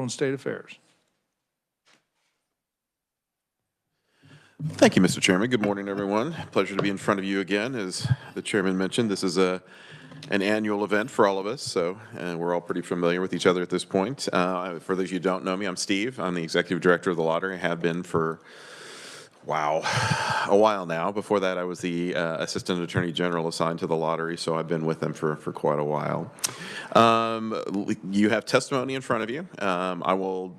and state affairs. Thank you, Mr. Chairman. Good morning, everyone. Pleasure to be in front of you again. As the chairman mentioned, this is an annual event for all of us, so we're all pretty familiar with each other at this point. For those of you who don't know me, I'm Steve. I'm the executive director of the lottery. I have been for, wow, a while now. Before that, I was the assistant attorney general assigned to the lottery, so I've been with them for quite a while. You have testimony in front of you. I will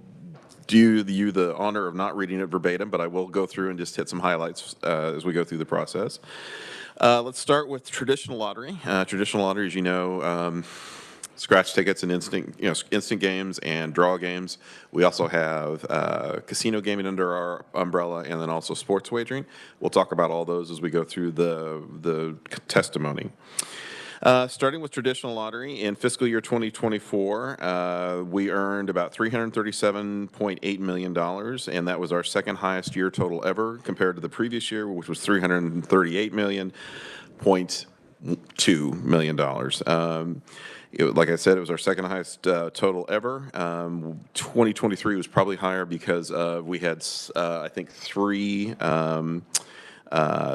do you the honor of not reading it verbatim, but I will go through and just hit some highlights as we go through the process. Let's start with traditional lottery. Traditional lottery, as you know, scratch tickets and instant games and draw games. We also have casino gaming under our umbrella, and then also sports wagering. We'll talk about all those as we go through the testimony. Starting with traditional lottery, in fiscal year 2024, we earned about $337.8 million, and that was our second highest year total ever compared to the previous year, which was $338.2 million. Like I said, it was our second highest total ever. 2023 was probably higher because we had, I think, three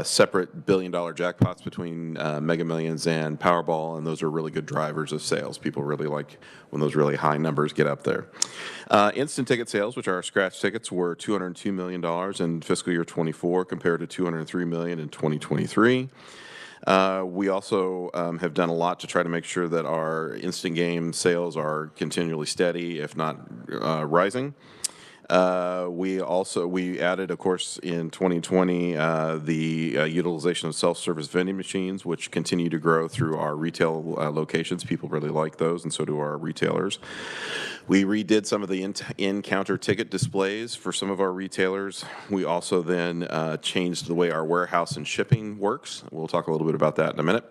separate billion-dollar jackpots between Mega Millions and Powerball, and those are really good drivers of sales. People really like when those really high numbers get up there. Instant ticket sales, which are our scratch tickets, were $202 million in fiscal year 24 compared to $203 million in 2023. We also have done a lot to try to make sure that our instant game sales are continually steady, if not rising. We added, of course, in 2020, the utilization of self-service vending machines, which continue to grow through our retail locations. People really like those, and so do our retailers. We redid some of the in-counter ticket displays for some of our retailers. We also then changed the way our warehouse and shipping works. We'll talk a little bit about that in a minute.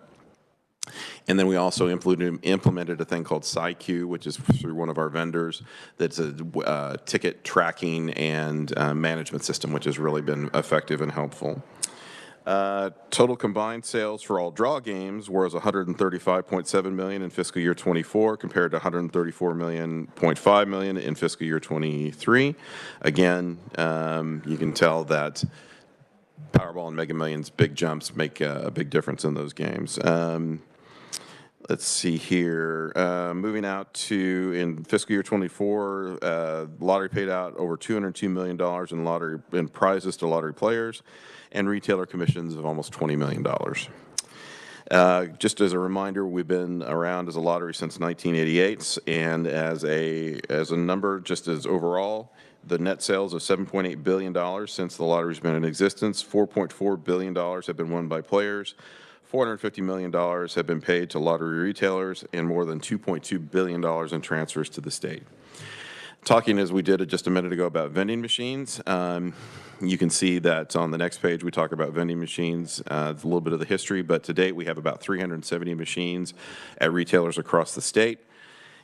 And then we also implemented a thing called SciQ, which is through one of our vendors. That's a ticket tracking and management system, which has really been effective and helpful. Total combined sales for all draw games was $135.7 million in fiscal year 24 compared to $134.5 million in fiscal year 23. Again, you can tell that Powerball and Mega Millions big jumps make a big difference in those games. Let's see here. Moving out to in fiscal year 24, lottery paid out over $202 million in prizes to lottery players, and retailer commissions of almost $20 million. Just as a reminder, we've been around as a lottery since 1988, and as a number, just as overall, the net sales of $7.8 billion since the lottery's been in existence. $4.4 billion have been won by players. $450 million have been paid to lottery retailers, and more than $2.2 billion in transfers to the state. Talking as we did just a minute ago about vending machines, you can see that on the next page we talk about vending machines, a little bit of the history, but to date we have about 370 machines at retailers across the state.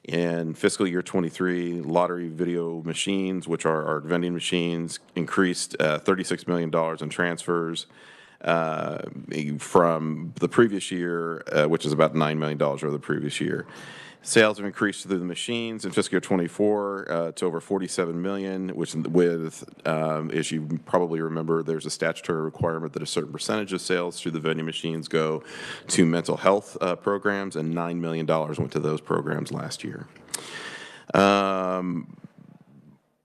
In fiscal year 23, lottery video machines, which are our vending machines, increased $36 million in transfers from the previous year, which is about $9 million over the previous year. Sales have increased through the machines in fiscal year 24 to over $47 million, which as you probably remember, there's a statutory requirement that a certain percentage of sales through the vending machines go to mental health programs, and $9 million went to those programs last year.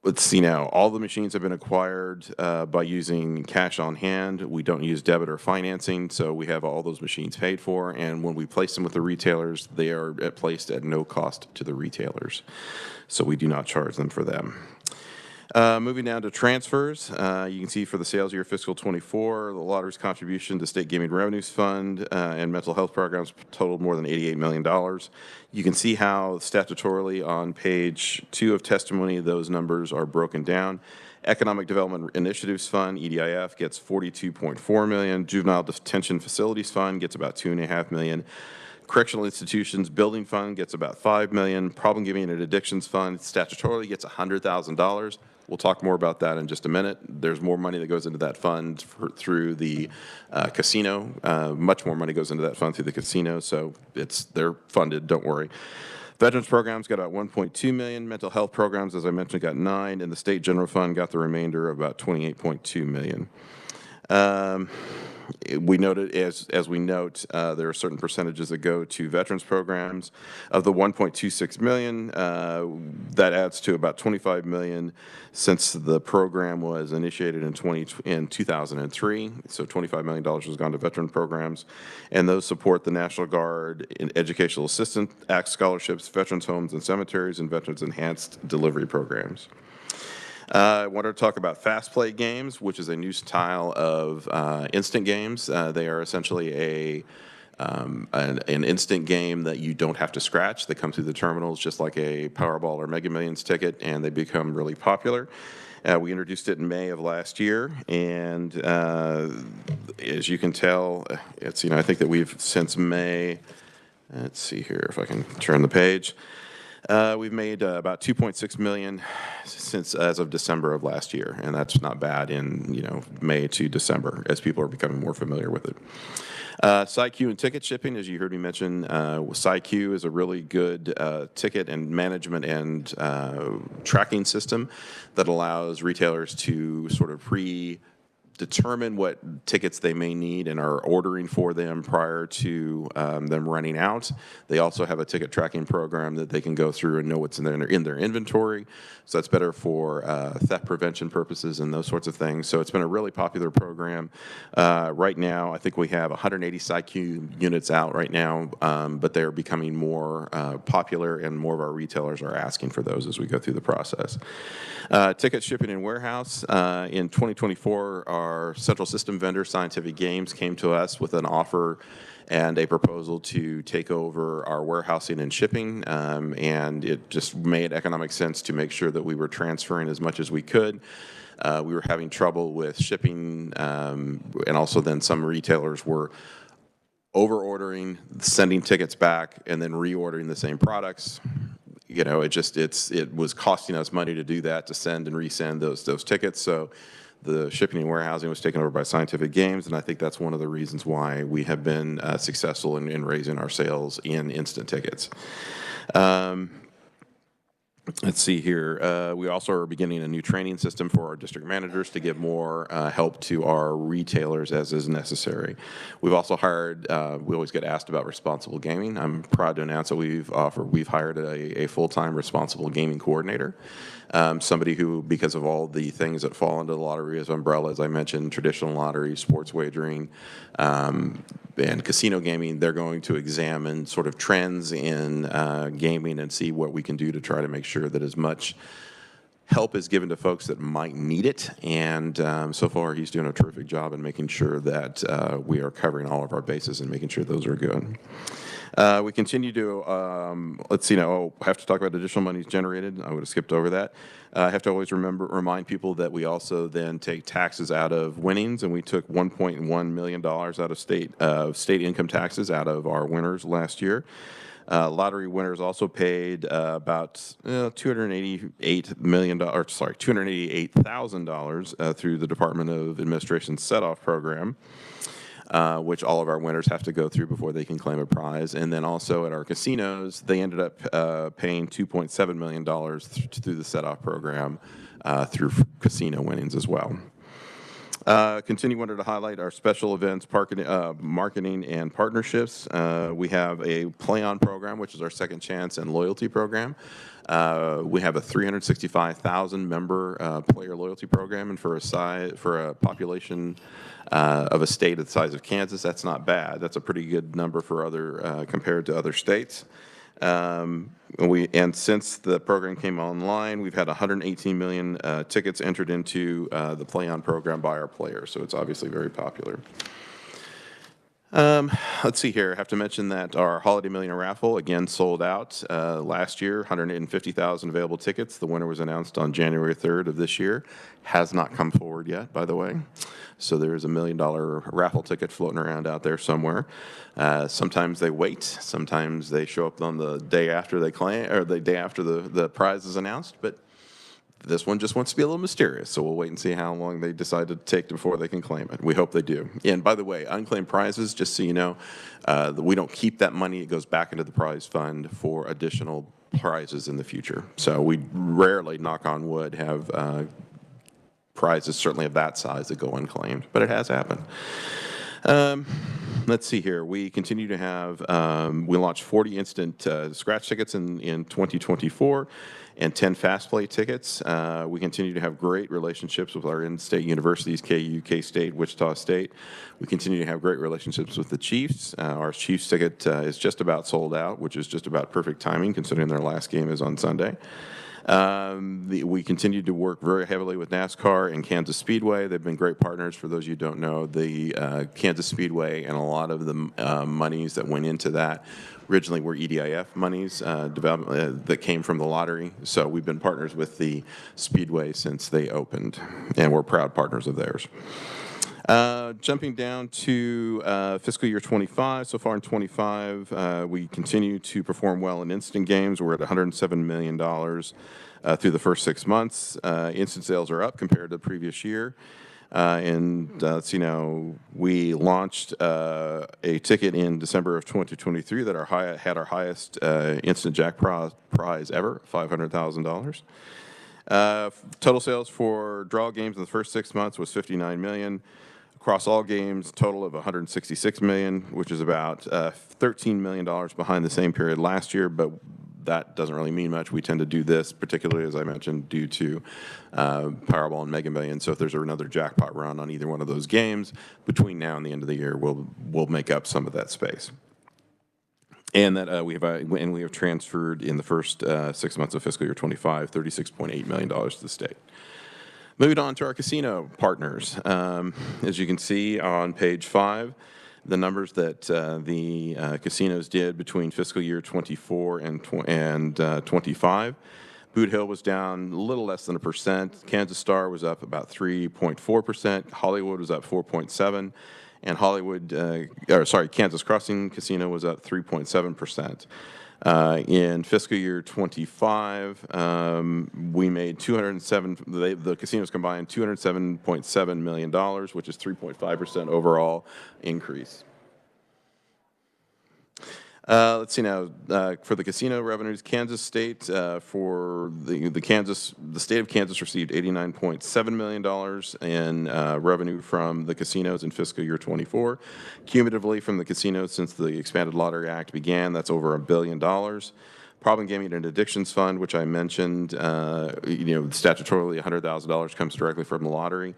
Let's see now. All the machines have been acquired by using cash on hand. We don't use debit or financing, so we have all those machines paid for, and when we place them with the retailers, they are placed at no cost to the retailers, so we do not charge them for them. Moving down to transfers, you can see for the sales year fiscal 24, the lottery's contribution to State Gaming Revenues Fund and mental health programs totaled more than $88 million. You can see how statutorily on page 2 of testimony those numbers are broken down. Economic Development Initiatives Fund, EDIF, gets $42.4 million. Juvenile Detention Facilities Fund gets about $2.5 million. Correctional Institutions Building Fund gets about $5 million. Problem Giving and Addictions Fund statutorily gets $100,000. We'll talk more about that in just a minute. There's more money that goes into that fund through the casino. Much more money goes into that fund through the casino, so they're funded, don't worry. Veterans programs got about 1.2 million. Mental health programs, as I mentioned, got 9, and the state general fund got the remainder of about 28.2 million. We noted, as we note, there are certain percentages that go to veterans programs. Of the 1.26 million, that adds to about 25 million since the program was initiated in 2003. So $25 million has gone to veteran programs, and those support the National Guard, Educational Assistance Act scholarships, veterans homes and cemeteries, and veterans enhanced delivery programs. I wanted to talk about fast play games, which is a new style of instant games. They are essentially an instant game that you don't have to scratch. They come through the terminals just like a Powerball or Mega Millions ticket, and they become really popular. We introduced it in May of last year, and as you can tell, it's, I think that we've since May. Let's see here if I can turn the page. We've made about 2.6 million since as of December of last year, and that's not bad in May to December as people are becoming more familiar with it. SciQ and ticket shipping, as you heard me mention, SciQ is a really good ticket and management and tracking system that allows retailers to sort of determine what tickets they may need and are ordering for them prior to them running out. They also have a ticket tracking program that they can go through and know what's in their inventory. So that's better for theft prevention purposes and those sorts of things. So it's been a really popular program. Right now, I think we have 180 SciQ units out right now, but they're becoming more popular, and more of our retailers are asking for those as we go through the process. Ticket shipping and warehouse. In 2024, our central system vendor, Scientific Games, came to us with an offer and a proposal to take over our warehousing and shipping, and it just made economic sense to make sure that we were transferring as much as we could. We were having trouble with shipping, and also then some retailers were over-ordering, sending tickets back, and then reordering the same products. It was costing us money to do that, to send and resend those tickets. So the shipping and warehousing was taken over by Scientific Games, and I think that's one of the reasons why we have been successful in raising our sales in instant tickets. Let's see here. We also are beginning a new training system for our district managers to give more help to our retailers as is necessary. We've also hired, we always get asked about responsible gaming. I'm proud to announce that we've hired a full-time responsible gaming coordinator. Somebody who, because of all the things that fall under the lottery's umbrella, as I mentioned, traditional lottery, sports wagering, and casino gaming, they're going to examine sort of trends in gaming and see what we can do to try to make sure that as much help is given to folks that might need it. And so far, he's doing a terrific job in making sure that we are covering all of our bases and making sure those are good. We continue to, let's see now, I have to talk about additional monies generated. I would have skipped over that. I have to always remind people that we also then take taxes out of winnings, and we took $1.1 million out of state income taxes out of our winners last year. Lottery winners also paid about $288,000 through the Department of Administration's set-off program, which all of our winners have to go through before they can claim a prize. And then also at our casinos, they ended up paying $2.7 million through the set-off program through casino winnings as well. Wanted to highlight our special events, marketing, and partnerships. We have a Play-On program, which is our second chance and loyalty program. We have a 365,000 member player loyalty program, and for a population of a state of the size of Kansas, that's not bad. That's a pretty good number for compared to other states. And since the program came online, we've had 118 million tickets entered into the Play-On program by our players, so it's obviously very popular. Let's see here. I have to mention that our Holiday Millionaire raffle, again, sold out last year, 150,000 available tickets. The winner was announced on January 3rd of this year. Has not come forward yet, by the way. So there's $1 million raffle ticket floating around out there somewhere. Sometimes they wait. Sometimes they show up on the day after they claim, or the day after the prize is announced. But This one just wants to be a little mysterious, so we'll wait and see how long they decide to take before they can claim it. We hope they do. And by the way, unclaimed prizes, just so you know, we don't keep that money. It goes back into the prize fund for additional prizes in the future. So we rarely, knock on wood, have prizes certainly of that size that go unclaimed, but it has happened. Let's see here. We continue to have, we launched 40 instant scratch tickets in 2024 and 10 fast play tickets. We continue to have great relationships with our in-state universities, KU, K-State, Wichita State. We continue to have great relationships with the Chiefs. Our Chiefs ticket is just about sold out, which is just about perfect timing considering their last game is on Sunday. We continue to work very heavily with NASCAR and Kansas Speedway. They've been great partners. For those of you who don't know, the Kansas Speedway and a lot of the monies that went into that originally were EDIF monies that came from the lottery. So we've been partners with the Speedway since they opened, and we're proud partners of theirs. Jumping down to fiscal year 25, so far in 25, we continue to perform well in instant games. We're at $107 million through the first 6 months. Instant sales are up compared to the previous year. Let's we launched a ticket in December of 2023 that had our highest instant prize ever, $500,000. Total sales for draw games in the first 6 months was $59 million. Across all games, total of $166 million, which is about $13 million behind the same period last year, but that doesn't really mean much. We tend to do this, particularly, as I mentioned, due to Powerball and Mega Millions. So if there's another jackpot run on either one of those games, between now and the end of the year, we'll make up some of that space. And that we have transferred in the first 6 months of fiscal year 25, $36.8 million to the state. Moving on to our casino partners. As you can see on page 5, the numbers that the casinos did between fiscal year 24 and 25. Boot Hill was down a little less than 1%. Kansas Star was up about 3.4%. Hollywood was up 4.7%. And Kansas Crossing Casino was up 3.7%. In fiscal year 25, we made the casinos combined $207.7 million, which is 3.5% overall increase. Let's see now, for the casino revenues, Kansas State, for the state of Kansas received $89.7 million in revenue from the casinos in fiscal year 24. Cumulatively from the casinos since the Expanded Lottery Act began, that's over $1 billion. Problem Gaming and Addictions Fund, which I mentioned, statutorily $100,000 comes directly from the lottery.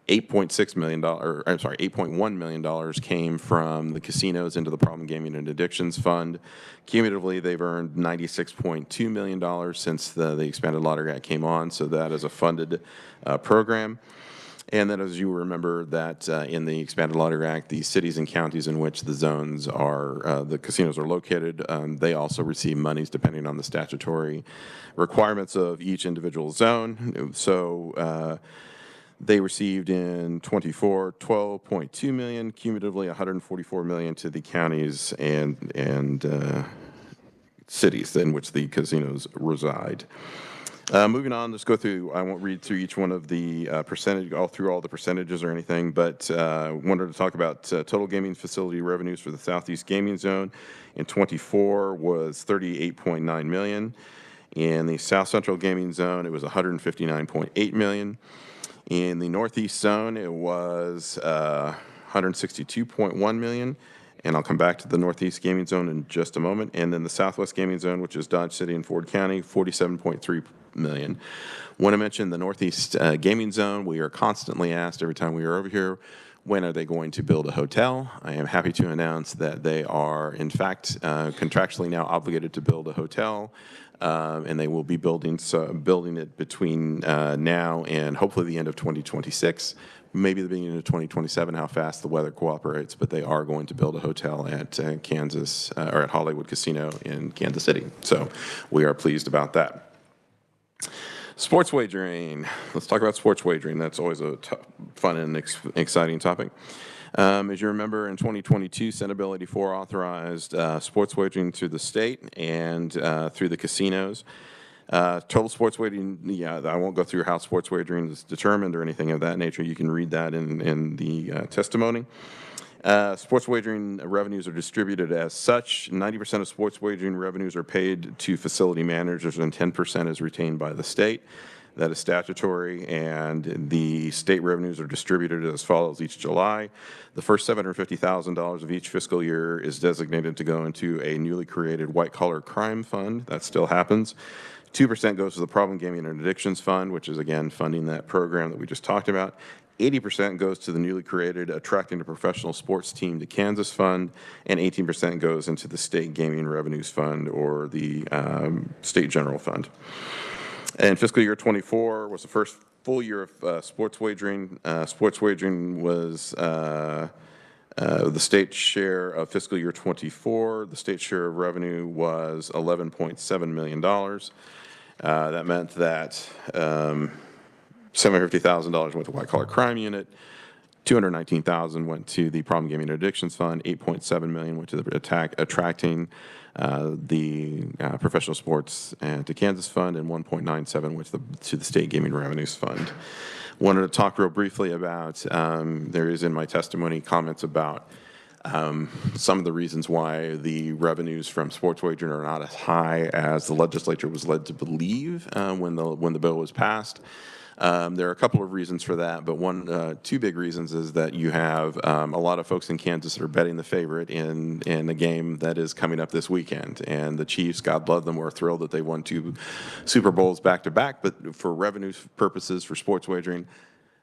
$8.1 million came from the casinos into the Problem Gaming and Addictions Fund. Cumulatively, they've earned $96.2 million since the Expanded Lottery Act came on, so that is a funded program. And then, as you remember, that in the Expanded Lottery Act, the cities and counties in which the zones are, the casinos are located, they also receive monies depending on the statutory requirements of each individual zone. So they received in 24 $12.2 million, cumulatively $144 million to the counties and cities in which the casinos reside. Moving on, let's go through. I won't read through each one of the all the percentages or anything, but wanted to talk about total gaming facility revenues for the Southeast Gaming Zone in 24 was $38.9 million. In the South Central Gaming Zone, it was $159.8 million. In the Northeast Zone, it was $162.1 million. And I'll come back to the Northeast Gaming Zone in just a moment. And then the Southwest Gaming Zone, which is Dodge City and Ford County, $47.3 million. Want to mention the Northeast Gaming Zone. We are constantly asked every time we are over here, when are they going to build a hotel? I am happy to announce that they are, in fact, contractually now obligated to build a hotel. And they will be building it between now and hopefully the end of 2026. Maybe the beginning of 2027, how fast the weather cooperates, but they are going to build a hotel at Kansas or at Hollywood Casino in Kansas City. So we are pleased about that. Sports wagering. Let's talk about sports wagering. That's always a fun and exciting topic. As you remember, in 2022, Senate Bill 84 authorized sports wagering through the state and through the casinos. Total sports wagering, yeah, I won't go through how sports wagering is determined or anything of that nature. You can read that in the testimony. Sports wagering revenues are distributed as such. 90% of sports wagering revenues are paid to facility managers and 10% is retained by the state. That is statutory, and the state revenues are distributed as follows each July. The first $750,000 of each fiscal year is designated to go into a newly created white-collar crime fund. That still happens. 2% goes to the Problem Gaming and Addictions Fund, which is, again, funding that program that we just talked about. 80% goes to the newly created Attracting a Professional Sports Team to Kansas Fund, and 18% goes into the State Gaming Revenues Fund, or the State General Fund. And fiscal year 24 was the first full year of sports wagering. Sports wagering was the state share of fiscal year 24. The state share of revenue was $11.7 million. That meant that $750,000 went to White Collar Crime Unit, $219,000 went to the Problem Gaming and Addictions Fund, $8.7 million went to the Attracting the Professional Sports and to Kansas Fund, and $1.97 went to the State Gaming Revenues Fund. Wanted to talk real briefly about, there is in my testimony comments about some of the reasons why the revenues from sports wagering are not as high as the legislature was led to believe when the bill was passed. There are a couple of reasons for that, but two big reasons is that you have a lot of folks in Kansas that are betting the favorite in a game that is coming up this weekend. And the Chiefs, God love them, were thrilled that they won 2 Super Bowls back-to-back, but for revenue purposes, for sports wagering,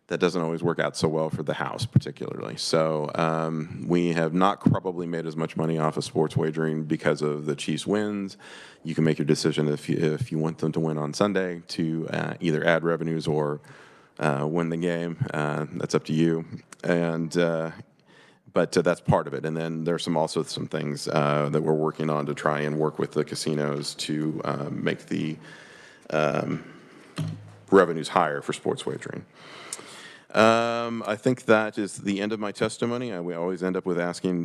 that doesn't always work out so well for the House, particularly. So we have not probably made as much money off of sports wagering because of the Chiefs' wins. You can make your decision if you want them to win on Sunday to either add revenues or win the game. That's up to you. And but that's part of it. And then there's also some things that we're working on to try and work with the casinos to make the revenues higher for sports wagering. I think that is the end of my testimony. We always end up with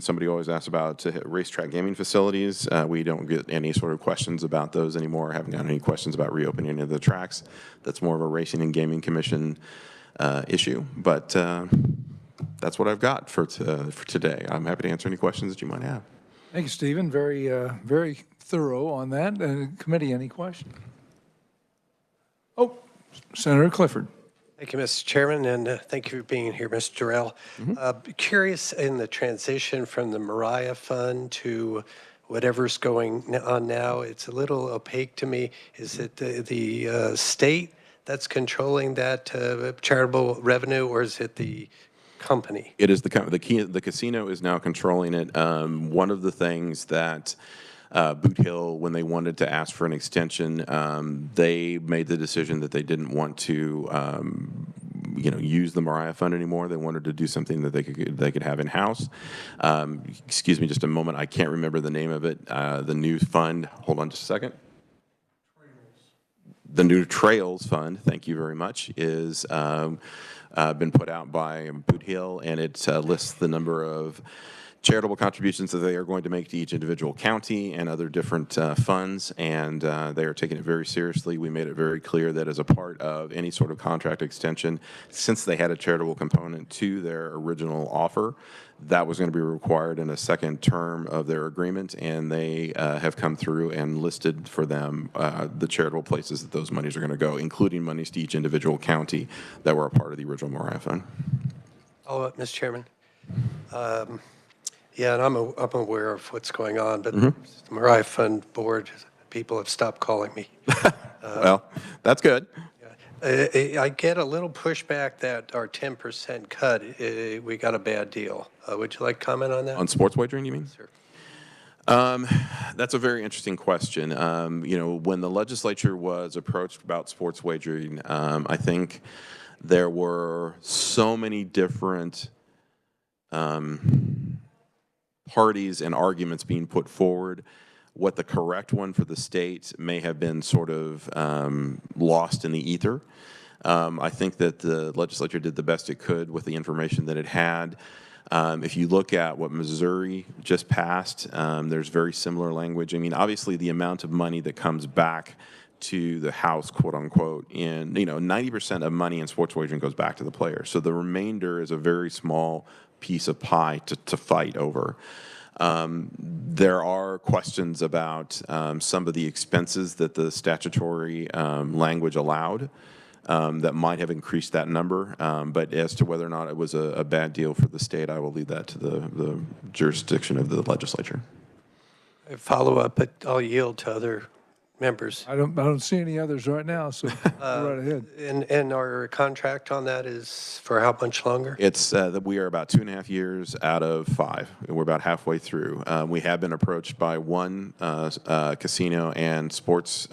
somebody always asks about racetrack gaming facilities. We don't get any sort of questions about those anymore. I haven't gotten any questions about reopening any of the tracks. That's more of a Racing and Gaming Commission issue. But that's what I've got for today. I'm happy to answer any questions that you might have. Thank you, Stephen. Very thorough on that. Committee, any questions? Oh, Senator Clifford. Thank you, Mr. Chairman, and thank you for being here, Mr. Durrell. Curious in the transition from the Mariah Fund to whatever's going on now, it's a little opaque to me. Is it the state that's controlling that charitable revenue, or is it the company? It is the casino is now controlling it. One of the things that Boot Hill, when they wanted to ask for an extension, they made the decision that they didn't want to, use the Mariah Fund anymore. They wanted to do something that they could have in house. Excuse me, just a moment. I can't remember the name of it. The new fund. Hold on, just a second. The new Trails Fund. Thank you very much. Is been put out by Boot Hill, and it lists the number of charitable contributions that they are going to make to each individual county and other different funds, and they are taking it very seriously. We made it very clear that as a part of any sort of contract extension, since they had a charitable component to their original offer, that was going to be required in a second term of their agreement, and they have come through and listed for them the charitable places that those monies are going to go, including monies to each individual county that were a part of the original Mariah Fund. Mr. Chairman. Yeah, and I'm aware of what's going on, but the Mariah Fund board people have stopped calling me. Well, that's good. I get a little pushback that our 10% cut, we got a bad deal. Would you like to comment on that? On sports wagering, you mean? Sure. That's a very interesting question. When the legislature was approached about sports wagering, I think there were so many different parties and arguments being put forward. What the correct one for the state may have been sort of lost in the ether. I think that the legislature did the best it could with the information that it had. If you look at what Missouri just passed, there's very similar language. I mean, obviously the amount of money that comes back to the house, quote unquote, in 90% of money in sports wagering goes back to the player. So the remainder is a very small piece of pie to fight over. There are questions about some of the expenses that the statutory language allowed that might have increased that number. But as to whether or not it was a bad deal for the state, I will leave that to the jurisdiction of the legislature. Follow up, but I'll yield to other members. I don't see any others right now, so go right ahead. And our contract on that is for how much longer? It's that we are about 2.5 years out of 5. We're about halfway through. We have been approached by one casino and sports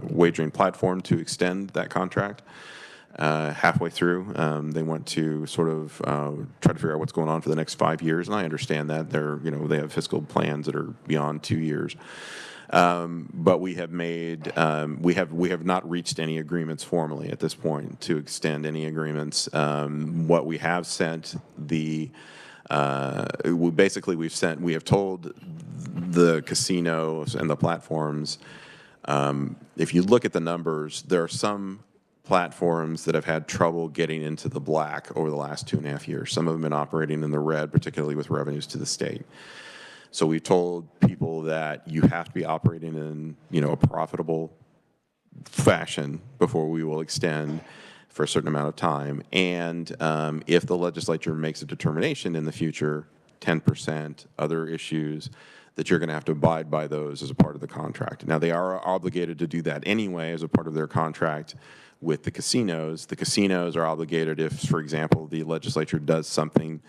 wagering platform to extend that contract. Halfway through, they want to sort of try to figure out what's going on for the next 5 years, and I understand that they have fiscal plans that are beyond 2 years. But we have made we have not reached any agreements formally at this point to extend any agreements. What we have sent we have told the casinos and the platforms, if you look at the numbers, there are some platforms that have had trouble getting into the black over the last 2.5 years. Some of them have been operating in the red, particularly with revenues to the state. So we've told people that you have to be operating in a profitable fashion before we will extend for a certain amount of time. And if the legislature makes a determination in the future, 10%, other issues, that you're going to have to abide by those as a part of the contract. Now, they are obligated to do that anyway as a part of their contract with the casinos. The casinos are obligated if, for example, the legislature does something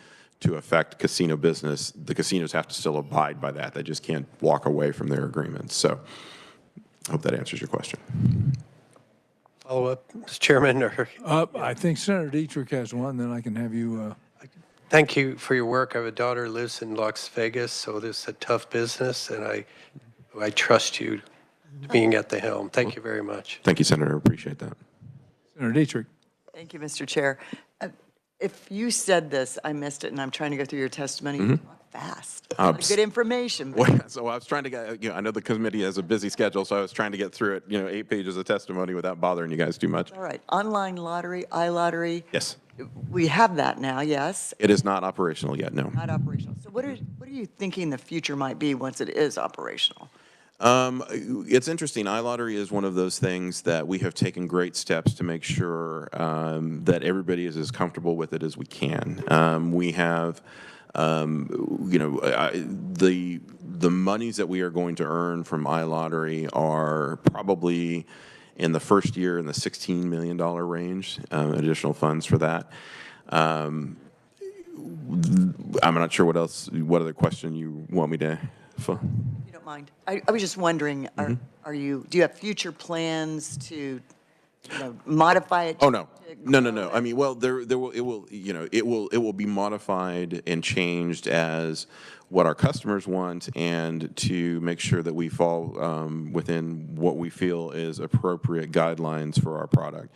to affect casino business, the casinos have to still abide by that. They just can't walk away from their agreements. So I hope that answers your question. Follow up, Mr. Chairman? Or I think Senator Dietrich has one, then I can have you. Thank you for your work. I have a daughter who lives in Las Vegas, so this is a tough business, and I trust you being at the helm. Thank you very much. Thank you, Senator. Appreciate that. Senator Dietrich. Thank you, Mr. Chair. If you said this, I missed it, and I'm trying to go through your testimony. You talk fast. Good information. So I was trying to get, I know the committee has a busy schedule, so I was trying to get through it, 8 pages of testimony without bothering you guys too much. All right. Online lottery, iLottery. Yes. We have that now, yes? It is not operational yet, no. Not operational. So what are you thinking the future might be once it is operational? It's interesting. iLottery is one of those things that we have taken great steps to make sure that everybody is as comfortable with it as we can. We have, the monies that we are going to earn from iLottery are probably in the first year in the $16 million range, additional funds for that. I'm not sure what other question you want me to. You don't mind. I was just wondering, do you have future plans to modify it? Oh, no. No. I mean, well, it will be modified and changed as what our customers want and to make sure that we fall within what we feel is appropriate guidelines for our product.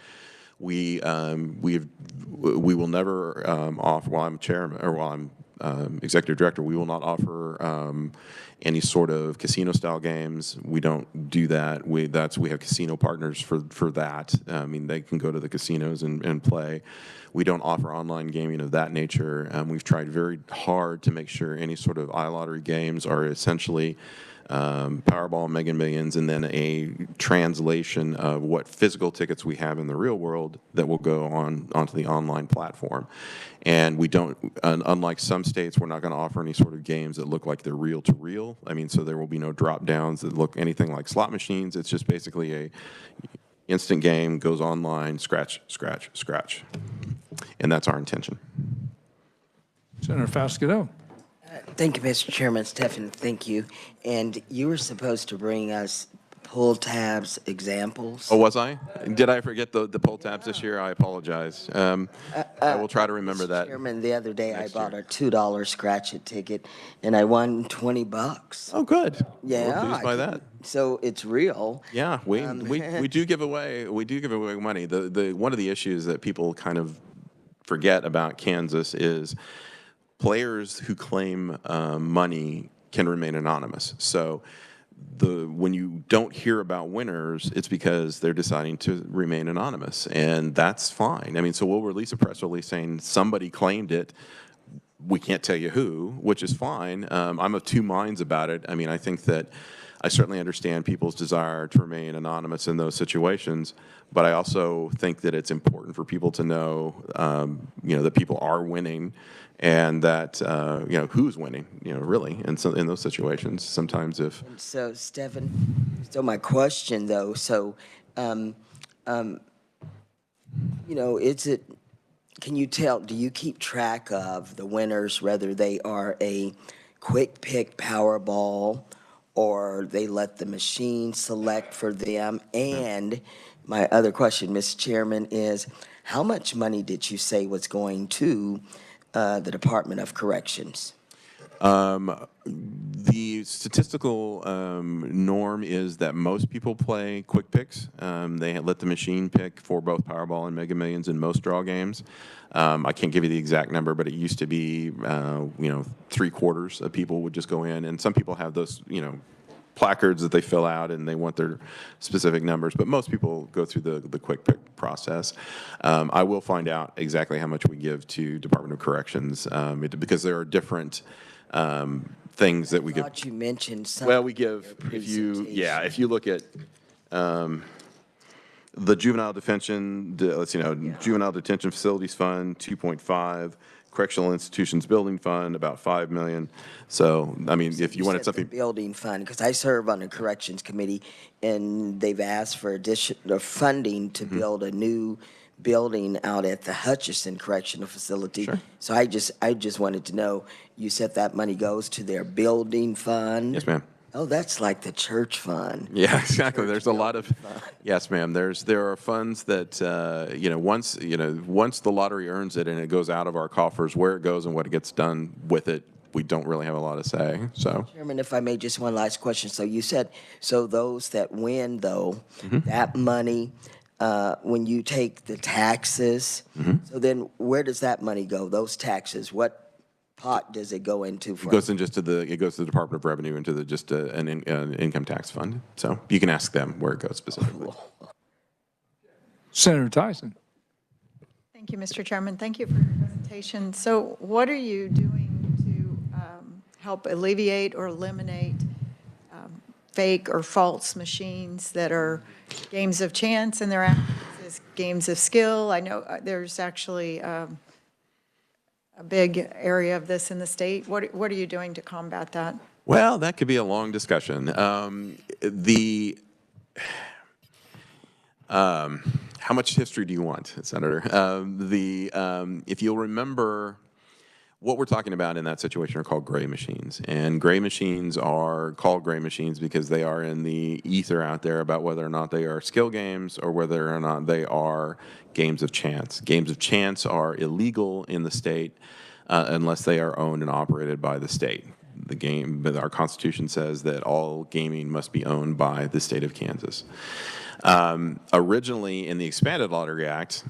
We will never offer, while I'm chairman or while I'm executive director, we will not offer any sort of casino-style games. We don't do that. We have casino partners for that. I mean, they can go to the casinos and play. We don't offer online gaming of that nature. We've tried very hard to make sure any sort of iLottery games are essentially Powerball, Mega Millions, and then a translation of what physical tickets we have in the real world that will go onto the online platform. And we don't, unlike some states, we're not going to offer any sort of games that look like they're reel to reel. I mean, so there will be no drop downs that look anything like slot machines. It's just basically a instant game, goes online, scratch, scratch, scratch. And that's our intention. Senator Fasquedo. Thank you, Mr. Chairman. Stephen, thank you. And you were supposed to bring us pull tabs examples. Oh, was I? Did I forget the pull tabs this year? I apologize. I will try to remember Mr. that. Chairman, the other day I bought a $2 scratch-it ticket, and I won $20. Oh, good. Yeah. We're pleased by that. So it's real. Yeah, we do give away money. The one of the issues that people kind of forget about Kansas is players who claim money can remain anonymous. So when you don't hear about winners, it's because they're deciding to remain anonymous, and that's fine. I mean, so we'll release a press release saying somebody claimed it. We can't tell you who, which is fine. I'm of two minds about it. I mean, I think that I certainly understand people's desire to remain anonymous in those situations, but I also think that it's important for people to know, that people are winning, and that who's winning, really. And so in those situations, sometimes if So, Stephen, so my question though, so, can you tell, do you keep track of the winners, whether they are a quick pick Powerball or they let the machine select for them? And my other question, Mr. Chairman, is how much money did you say was going to the Department of Corrections? The statistical norm is that most people play quick picks. They let the machine pick for both Powerball and Mega Millions in most draw games. I can't give you the exact number, but it used to be, 3/4 of people would just go in, and some people have those, placards that they fill out and they want their specific numbers, but most people go through the quick pick process. I will find out exactly how much we give to Department of Corrections because there are different things that we give. I thought you mentioned some. Well, we give, if you look at the juvenile detention, juvenile detention facilities fund, 2.5, correctional institutions building fund, about 5 million. So, I mean, if you wanted something. Building fund, because I serve on the corrections committee, and they've asked for additional funding to build a new building out at the Hutchinson Correctional Facility. Sure. So I just wanted to know, you said that money goes to their building fund? Yes, ma'am. Oh, that's like the church fund. Yeah, exactly. There's a lot of, yes, ma'am. There are funds that once the lottery earns it and it goes out of our coffers, where it goes and what it gets done with it, we don't really have a lot to say. So, Chairman, if I may, just one last question. So you said, so those that win, though, that money, when you take the taxes, so then where does that money go? Those taxes, what pot does it go into? it goes to the Department of Revenue into an income tax fund. So you can ask them where it goes specifically. Senator Tyson. Thank you, Mr. Chairman. Thank you for your presentation. So what are you doing to help alleviate or eliminate fake or false machines that are games of chance and they're acting as games of skill? I know there's actually a big area of this in the state. What are you doing to combat that? Well, that could be a long discussion. How much history do you want, Senator? If you'll remember, what we're talking about in that situation are called gray machines. And gray machines are called gray machines because they are in the ether out there about whether or not they are skill games or whether or not they are games of chance. Games of chance are illegal in the state unless they are owned and operated by the state. But our Constitution says that all gaming must be owned by the state of Kansas. Originally, in the Expanded Lottery Act,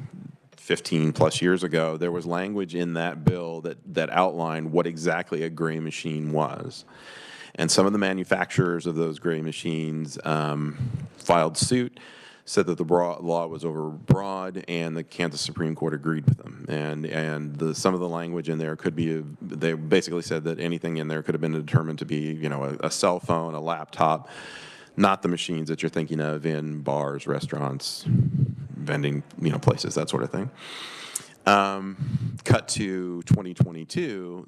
15 plus years ago, there was language in that bill that outlined what exactly a gray machine was. And some of the manufacturers of those gray machines filed suit, said that the law was overbroad, and the Kansas Supreme Court agreed with them. And some of the language in there could be, they basically said that anything in there could have been determined to be, a cell phone, a laptop, not the machines that you're thinking of in bars, restaurants, vending, places, that sort of thing. Cut to 2022,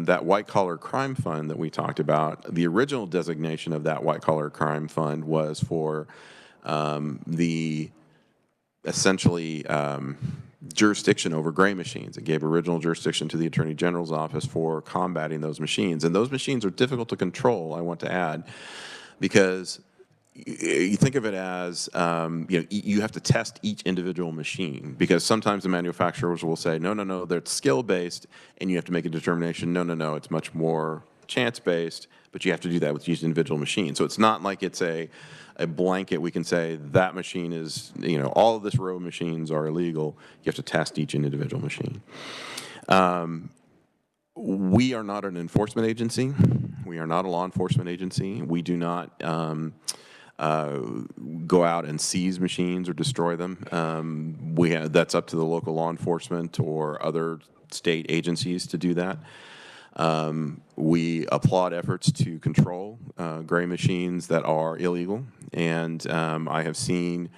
that white-collar crime fund that we talked about, the original designation of that white-collar crime fund was for essentially jurisdiction over gray machines. It gave original jurisdiction to the Attorney General's office for combating those machines. And those machines are difficult to control, I want to add, because you think of it as, you have to test each individual machine, because sometimes the manufacturers will say, no, they're skill-based, and you have to make a determination, no, it's much more chance-based, but you have to do that with each individual machine. So it's not like it's a blanket. We can say that machine is, all of this row of machines are illegal. You have to test each individual machine. We are not an enforcement agency. We are not a law enforcement agency. We do not go out and seize machines or destroy them. That's up to the local law enforcement or other state agencies to do that. We applaud efforts to control gray machines that are illegal, and I have seen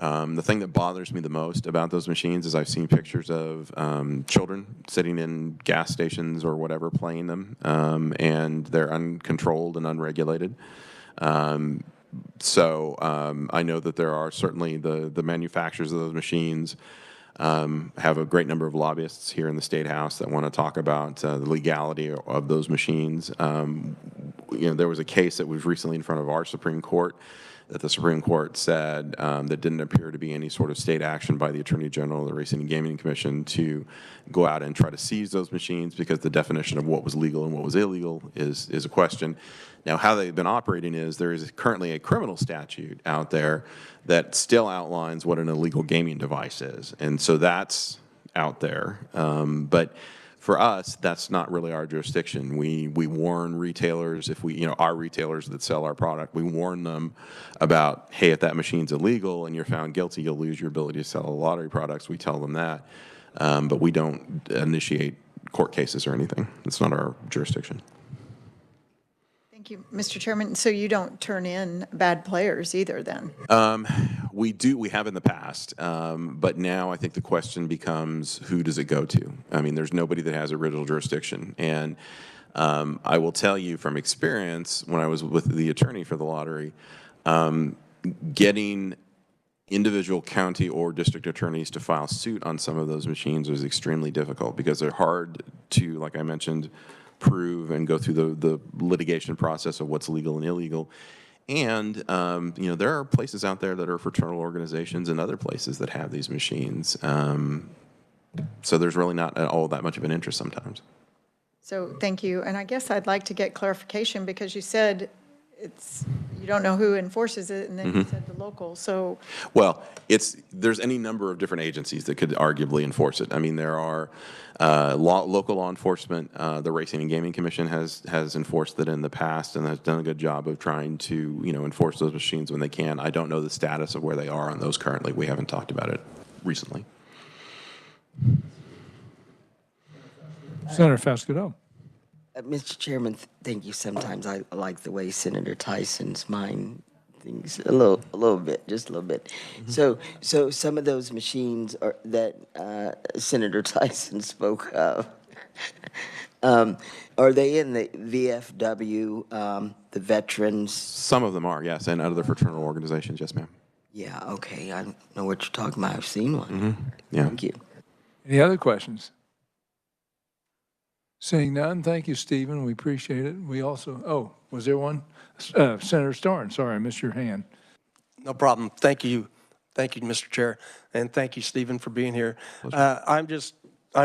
the thing that bothers me the most about those machines is I've seen pictures of children sitting in gas stations or whatever playing them, and they're uncontrolled and unregulated. So I know that there are certainly the manufacturers of those machines have a great number of lobbyists here in the State House that want to talk about the legality of those machines. There was a case that was recently in front of our Supreme Court that the Supreme Court said that didn't appear to be any sort of state action by the Attorney General of the Racing and Gaming Commission to go out and try to seize those machines because the definition of what was legal and what was illegal is a question. Now, how they've been operating is there is currently a criminal statute out there that still outlines what an illegal gaming device is, and so that's out there. But for us, that's not really our jurisdiction. We warn retailers if our retailers that sell our product, we warn them about, hey, if that machine's illegal and you're found guilty, you'll lose your ability to sell lottery products. We tell them that, but we don't initiate court cases or anything. It's not our jurisdiction. Thank you, Mr. Chairman. So you don't turn in bad players either then? We do. We have in the past. But now I think the question becomes, who does it go to? I mean, there's nobody that has original jurisdiction. And I will tell you from experience, when I was with the attorney for the lottery, getting individual county or district attorneys to file suit on some of those machines was extremely difficult because they're hard to, like I mentioned, prove and go through the litigation process of what's legal and illegal. And, there are places out there that are fraternal organizations and other places that have these machines. So there's really not all that much of an interest sometimes. So thank you. And I guess I'd like to get clarification because you said you don't know who enforces it, and then you said the local. So well, there's any number of different agencies that could arguably enforce it. I mean, there are local law enforcement. The Racing and Gaming Commission has enforced it in the past and has done a good job of trying to enforce those machines when they can. I don't know the status of where they are on those currently. We haven't talked about it recently. Senator Fasquedo. Mr. Chairman, thank you. Sometimes I like the way Senator Tyson's mind thinks a little bit, just a little bit. So some of those machines that Senator Tyson spoke of, are they in the VFW, the veterans? Some of them are, yes, and other fraternal organizations, yes, ma'am. Yeah, okay. I don't know what you're talking about. I've seen one. Yeah. Thank you. Any other questions? Seeing none, thank you, Stephen. We appreciate it. We also, was there one? Senator Starn, sorry, I missed your hand. No problem. Thank you. Thank you, Mr. Chair. And thank you, Stephen, for being here. I'm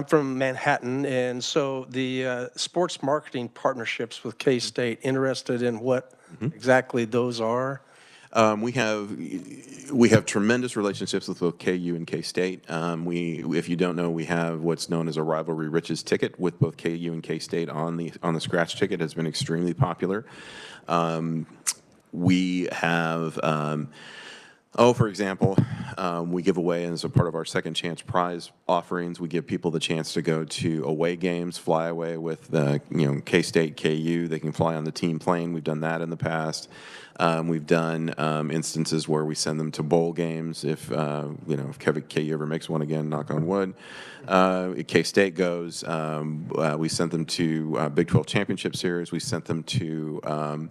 from Manhattan, and so the sports marketing partnerships with K-State, interested in what exactly those are? We have tremendous relationships with both KU and K-State. If you don't know, we have what's known as a rivalry riches ticket with both KU and K-State on the scratch ticket. Has been extremely popular. We have, for example, we give away as a part of our second chance prize offerings. We give people the chance to go to away games, fly away with K-State, KU. They can fly on the team plane. We've done that in the past. We've done instances where we send them to bowl games if KU ever makes one again, knock on wood. K-State goes, we sent them to Big 12 Championship Series. We sent them to,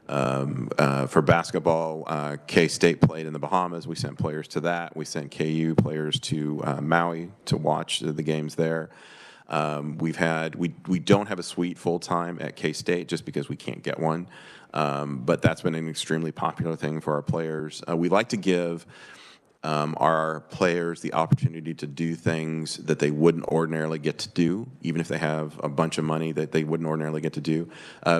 for basketball, K-State played in the Bahamas. We sent players to that. We sent KU players to Maui to watch the games there. We don't have a suite full-time at K-State just because we can't get one. But that's been an extremely popular thing for our players. We like to give our players the opportunity to do things that they wouldn't ordinarily get to do, even if they have a bunch of money that they wouldn't ordinarily get to do.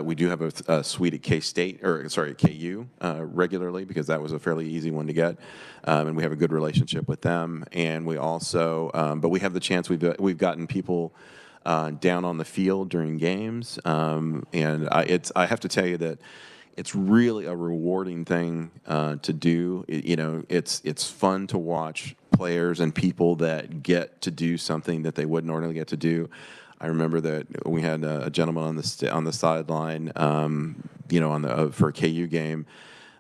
We do have a suite at KU regularly because that was a fairly easy one to get, and we have a good relationship with them. And we also, but we have the chance. We've gotten people down on the field during games. And I have to tell you that it's really a rewarding thing to do. It's fun to watch players and people that get to do something that they wouldn't ordinarily get to do. I remember that we had a gentleman on the sideline, for a KU game.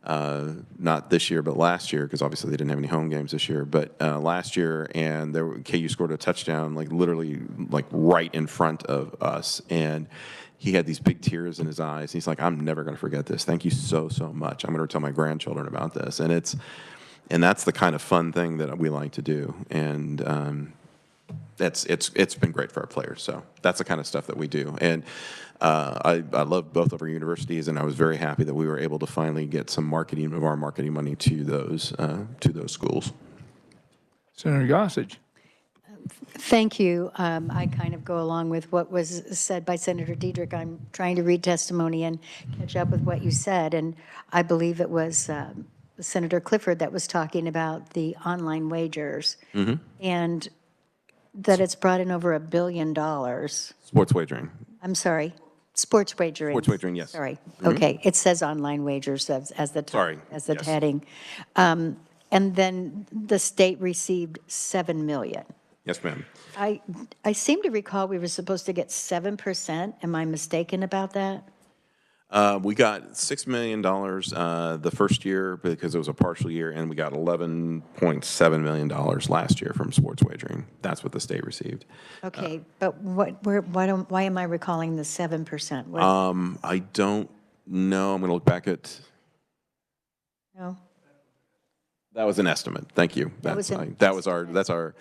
Not this year, but last year, because obviously they didn't have any home games this year. But last year, and KU scored a touchdown, literally, right in front of us, and he had these big tears in his eyes. He's like, "I'm never going to forget this. Thank you so much. I'm going to tell my grandchildren about this." And that's the kind of fun thing that we like to do, and it's been great for our players. So that's the kind of stuff that we do, and. I love both of our universities, and I was very happy that we were able to finally get some marketing money to those schools. Senator Gossage. Thank you. I kind of go along with what was said by Senator Diedrich. I'm trying to read testimony and catch up with what you said, and I believe it was Senator Clifford that was talking about the online wagers, and that it's brought in over $1 billion. Sports wagering. I'm sorry. Sports wagering. Sports wagering, yes. Sorry. Okay. It says online wagers as the Yes. heading. And then the state received $7 million. Yes, ma'am. I seem to recall we were supposed to get 7%. Am I mistaken about that? We got $6 million the first year because it was a partial year, and we got $11.7 million last year from sports wagering. That's what the state received. Okay, but why am I recalling the 7%? I don't know. I'm going to look back at. No. That was an estimate. Thank you. That's our.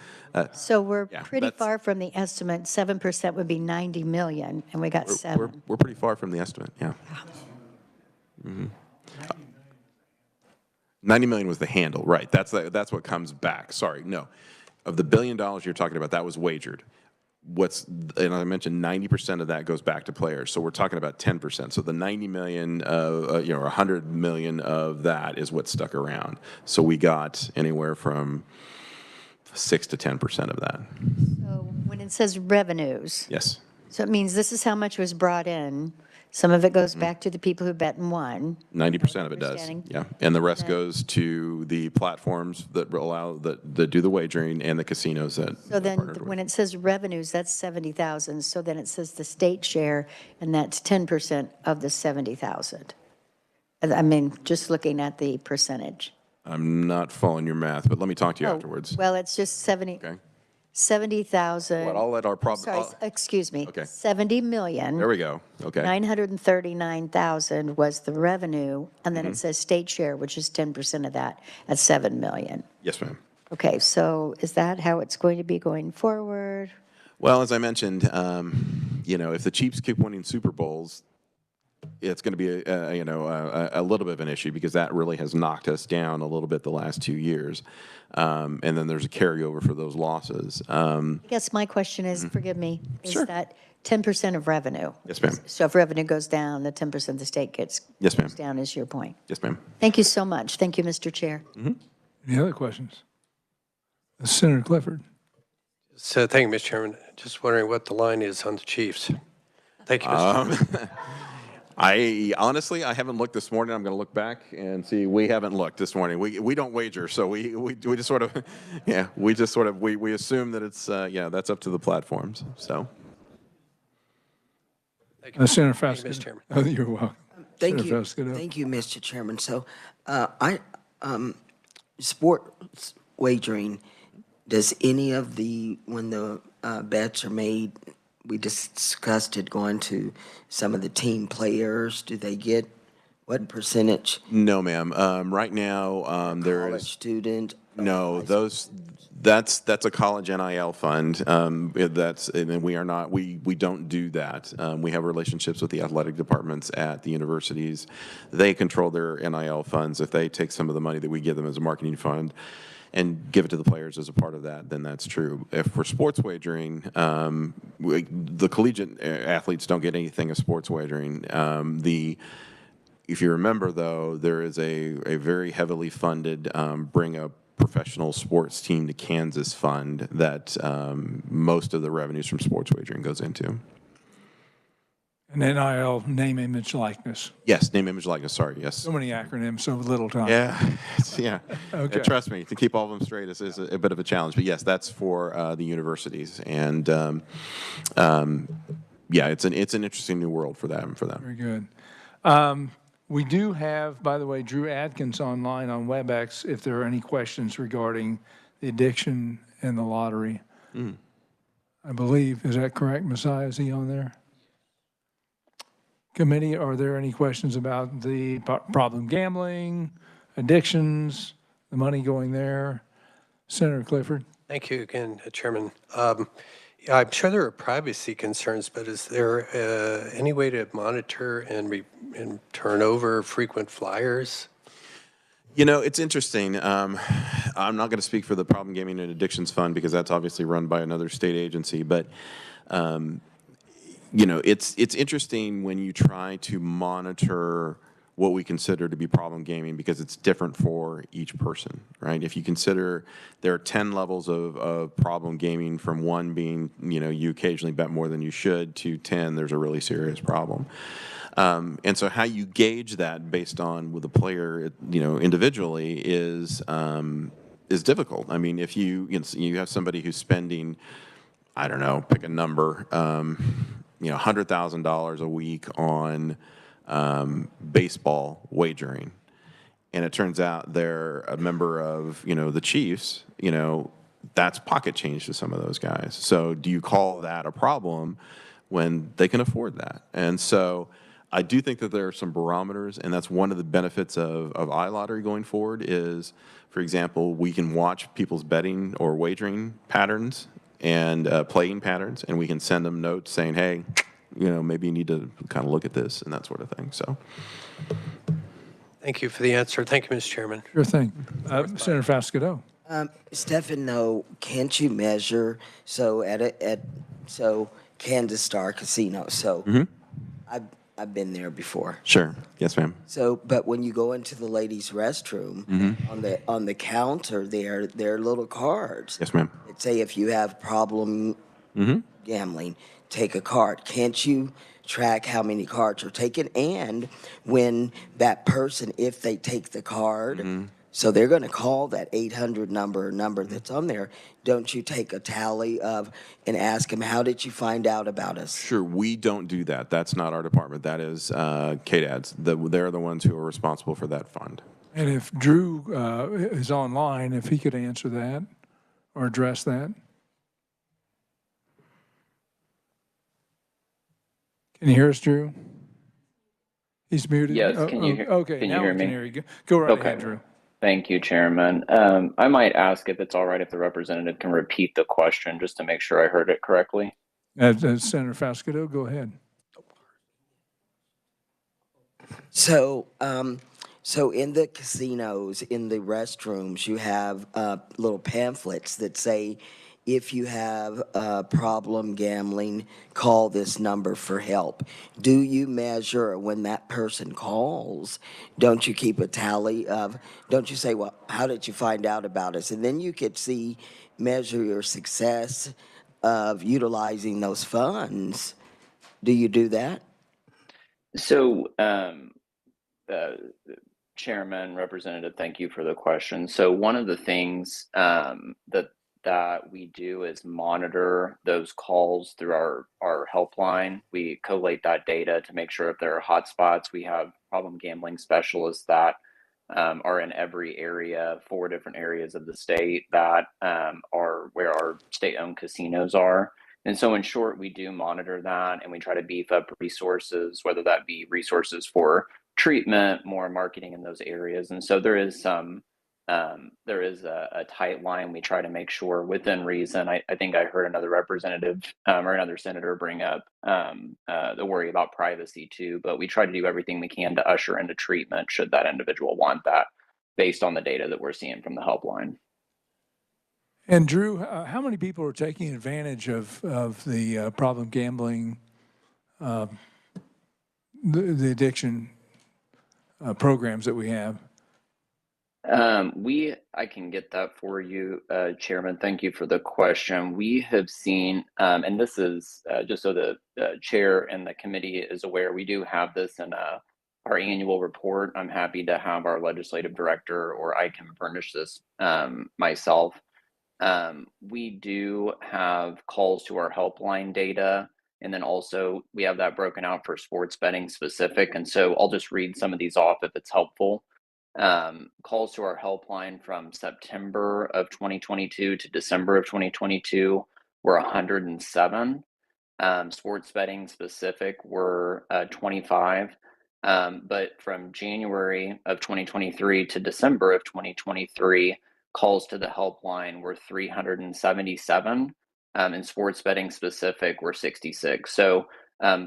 So we're Yeah, pretty that's- far from the estimate. 7% would be 90 million, and we got 7. We're pretty far from the estimate. Yeah. 90 million was the handle, right? That's what comes back. Sorry, no. Of the $1 billion you're talking about, that was wagered. And I mentioned 90% of that goes back to players, so we're talking about 10%. So the 90 million, 100 million of that is what stuck around. So we got anywhere from 6 to 10% of that. So when it says revenues, Yes. so it means this is how much was brought in. Some of it goes back to the people who bet and won. 90% of it does. Understanding. Yeah, and the rest goes to the platforms that do the wagering and the casinos that. So then, partnered with. when it says revenues, that's 70,000. So then it says the state share, and that's 10% of the 70,000. I mean, just looking at the percentage. I'm not following your math, but let me talk to you Oh, afterwards. Well, it's just 70. Okay. 70,000. Well, I'll let our Sorry, excuse me. Okay. 70 million. There we go. Okay. 939,000 was the revenue, and then it says state share, which is 10% of that, at 7 million. Yes, ma'am. Okay, so is that how it's going to be going forward? Well, as I mentioned, if the Chiefs keep winning Super Bowls, it's going to be a little bit of an issue because that really has knocked us down a little bit the last 2 years, and then there's a carryover for those losses. I guess my question is, forgive me, is Sure. that 10% of revenue? Yes, ma'am. So if revenue goes down, the 10% of the state Yes, ma'am. goes down is your point. Yes, ma'am. Thank you so much. Thank you, Mr. Chair. Any other questions? Senator Clifford. So thank you, Mr. Chairman. Just wondering what the line is on the Chiefs. Thank you, Mr. Chairman. I honestly haven't looked this morning. I'm going to look back and see. We haven't looked this morning. We don't wager, so we just sort of we assume that it's that's up to the platforms. So Thank you, Senator Thank you, Foskett. Mr. Chairman. Oh, you're welcome. Thank Senator you. Foskett. Thank you, Mr. Chairman. So, sports wagering, does any of when the bets are made, we discussed it going to some of the team players, do they get what percentage? no, ma'am. Right now there College is student? no that's a college NIL fund. And we don't do that. We have relationships with the athletic departments at the universities. They control their NIL funds. If they take some of the money that we give them as a marketing fund and give it to the players as a part of that, then that's true. If for sports wagering, the collegiate athletes don't get anything of sports wagering. If you remember, though, there is a very heavily funded Bring a professional sports team to Kansas fund that most of the revenues from sports wagering goes into. And NIL, name, image, likeness. Yes, name, image, likeness. Sorry, yes. So many acronyms, so little time. Yeah, yeah. Okay. Trust me, to keep all of them straight is a bit of a challenge. But yes, that's for the universities, and yeah, it's an interesting new world for them. Very good. We do have, by the way, Drew Adkins online on WebEx if there are any questions regarding the addiction and the lottery. I believe, is that correct, Messiah? Is he on there? Committee, are there any questions about the problem gambling, addictions, the money going there? Senator Clifford? Thank you again, Chairman. Yeah, I'm sure there are privacy concerns, but is there any way to monitor and turn over frequent flyers? You know, it's interesting. I'm not going to speak for the Problem Gaming and Addictions Fund because that's obviously run by another state agency, but you know, it's interesting when you try to monitor what we consider to be problem gaming because it's different for each person, right? If you consider there are 10 levels of problem gaming, from 1 being, you know, you occasionally bet more than you should, to 10, there's a really serious problem. And so how you gauge that based on with the player, you know, individually is difficult. I mean, if you have somebody who's spending, I don't know, pick a number, you know, $100,000 a week on baseball wagering, and it turns out they're a member of, you know, the Chiefs, you know, that's pocket change to some of those guys. So do you call that a problem when they can afford that? And so I do think that there are some barometers, and that's one of the benefits of iLottery going forward is, for example, we can watch people's betting or wagering patterns and playing patterns, and we can send them notes saying, hey, you know, maybe you need to kind of look at this and that sort of thing. So, Thank you for the answer. Thank you, Mr. Chairman. Sure thing. Senator Fasquedo. Stefano, can't you measure, so so Kansas Star Casino, so I've been there before. sure. Yes, ma'am. So, but when you go into the ladies' restroom, on the counter there are little cards. Yes, ma'am. That say if you have problem gambling, take a card. Can't you track how many cards are taken? And when that person, if they take the card, so they're going to call that 800 number that's on there, don't you take a tally of and ask them, how did you find out about us? Sure, we don't do that. That's not our department. That is KDAD's. They're the ones who are responsible for that fund. And if Drew is online, if he could answer that or address that. Can you hear us, Drew? He's muted. Yes, can you hear? Okay, can now you hear we me? can hear you. Go right Okay. ahead, Drew. Thank you, Chairman. I might ask if it's all right if the representative can repeat the question just to make sure I heard it correctly. Senator Fasquedo, go ahead. So, so in the casinos, in the restrooms, you have little pamphlets that say, if you have a problem gambling, call this number for help. Do you measure when that person calls? Don't you keep a tally of, don't you say, well, how did you find out about us? And then you could measure your success of utilizing those funds. Do you do that? So, Chairman, Representative, thank you for the question. So one of the things that we do is monitor those calls through our helpline. We collate that data to make sure if there are hotspots. We have problem gambling specialists that are in every area, 4 different areas of the state that are where our state-owned casinos are. And so in short, we do monitor that, and we try to beef up resources, whether that be resources for treatment, more marketing in those areas. And so there is a tight line. We try to make sure within reason. I think I heard another representative or another senator bring up the worry about privacy too, but we try to do everything we can to usher into treatment should that individual want that based on the data that we're seeing from the helpline. And Drew, how many people are taking advantage of the problem gambling, the addiction programs that we have? I can get that for you, Chairman. Thank you for the question. We have seen, and this is just so the chair and the committee is aware, we do have this in our annual report. I'm happy to have our legislative director, or I can furnish this myself. We do have calls to our helpline data, and then also we have that broken out for sports betting specific. And so I'll just read some of these off if it's helpful. Calls to our helpline from September of 2022 to December of 2022 were 107. Sports betting specific were 25. But from January of 2023 to December of 2023, calls to the helpline were 377, and sports betting specific were 66. So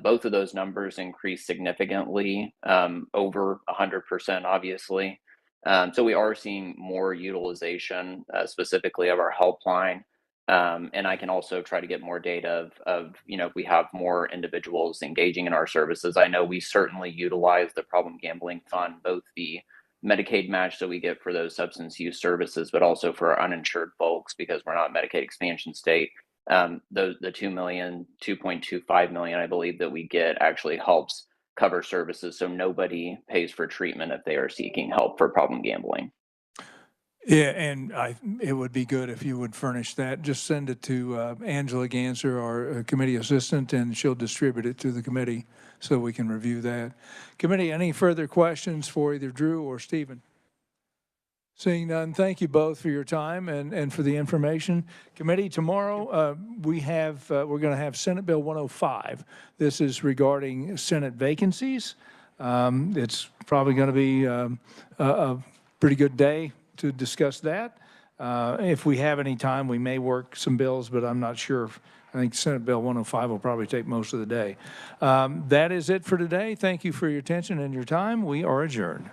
both of those numbers increased significantly, over 100%, obviously. So we are seeing more utilization, specifically of our helpline. And I can also try to get more data of, if we have more individuals engaging in our services. I know we certainly utilize the Problem Gambling Fund, both the Medicaid match that we get for those substance use services, but also for our uninsured folks, because we're not a Medicaid expansion state. The 2.25 million, I believe, that we get actually helps cover services, so nobody pays for treatment if they are seeking help for problem gambling. Yeah, and it would be good if you would furnish that. Just send it to Angela Ganser, our committee assistant, and she'll distribute it to the committee so we can review that. Committee, any further questions for either Drew or Stephen? Seeing none, thank you both for your time and for the information. Committee, tomorrow we're going to have Senate Bill 105. This is regarding Senate vacancies. It's probably going to be a pretty good day to discuss that. If we have any time, we may work some bills, but I'm not sure. I think Senate Bill 105 will probably take most of the day. That is it for today. Thank you for your attention and your time. We are adjourned.